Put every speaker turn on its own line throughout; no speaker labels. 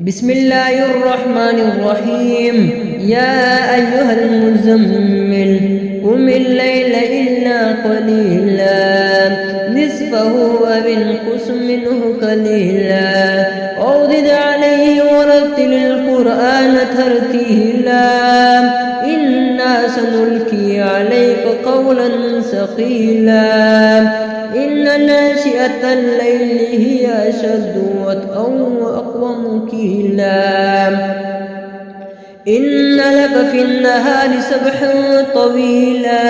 بسم الله الرحمن الرحيم. يا أيها المزمل قم الليل إلا قليلا نصفه أو انقص منه قليلا أو زد عليه ورتل القرآن ترتيلا إنا سنلقي عليك قولا ثقيلا إن ناشئة الليل هي أشد وطئا وأقوم قيلا إن لك في النهار سبحا طويلا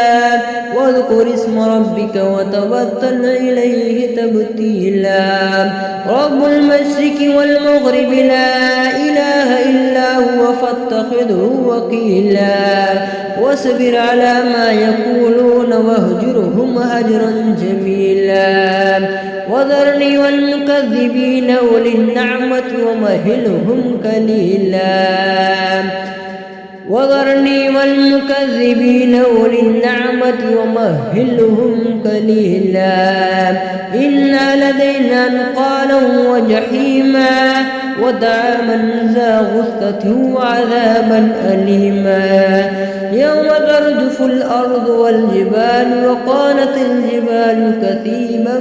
واذكر اسم ربك وتبتل إليه تبتيلا رب المشرق والمغرب لا إله إلا هو فاتخذه وكيلا واصبر على ما يقولون واهجرهم هجرا جميلا وذرني والمكذبين أولي النعمة ومهلهم قليلا وذرني والمكذبين أولي النعمة ومهلهم قليلا إن لدينا نقالا وجحيما وطعاما ذا غصة وعذابا أليما يوم ترجف الأرض والجبال وقالت الجبال كثيبا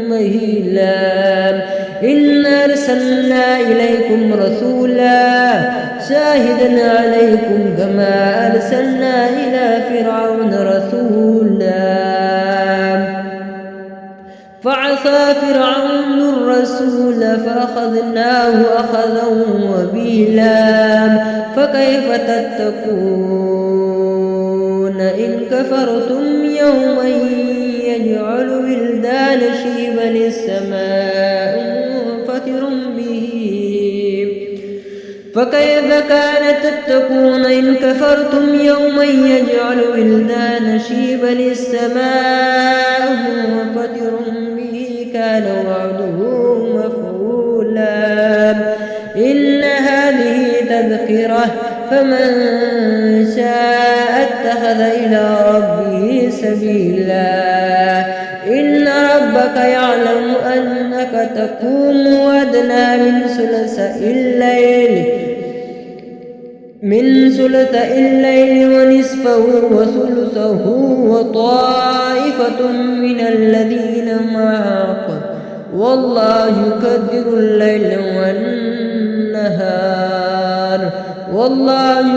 مهيلا إنا أرسلنا إليكم رسولا شاهدا عليكم كما أرسلنا إلى فرعون رسولا فعصى فرعون الرسول فأخذناه أخذا وبيلا فكيف تتقون إن كفرتم يوما يجعل ولدان شيبا السماء منفطر به فكيف كان تتقون إن كفرتم يوما يجعل ولدان شيبا السماء منفطر به كان وعده مفعولا إن هذه تذكرة فمن شاء اتخذ إلى ربه سبيلا إن ربك يعلم أنك تقوم أدنى من ثلثي الليل ونصفه وثلثه وطائفة من الذين معك والله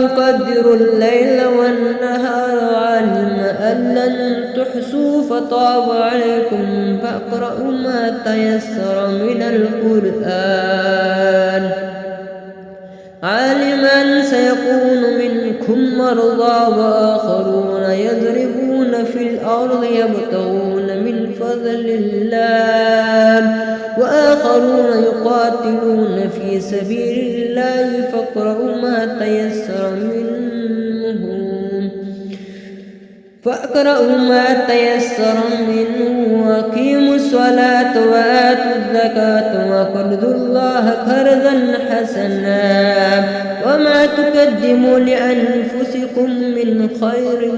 يقدر الليل والنهار علم أن لن تحصوا فتاب عليكم فاقرؤوا ما تيسر من القرآن علم أن سيكون منكم مرضى وآخرون يضربون في الأرض يبتغون من فضل الله وآخرون يقاتلون في سبيل الله فاقرؤوا ما تيسر منه وأقيموا الصلاة وآتوا الزكاة وقرضوا الله قرضا حسنا وما تقدموا لأنفسكم من خير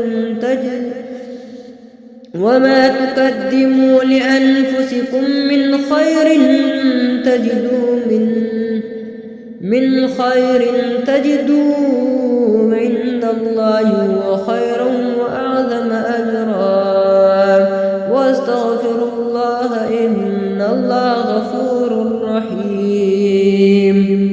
تجدوا عند الله هو خيرا وأعظم أجرا واستغفروا الله إن الله غفور رحيم.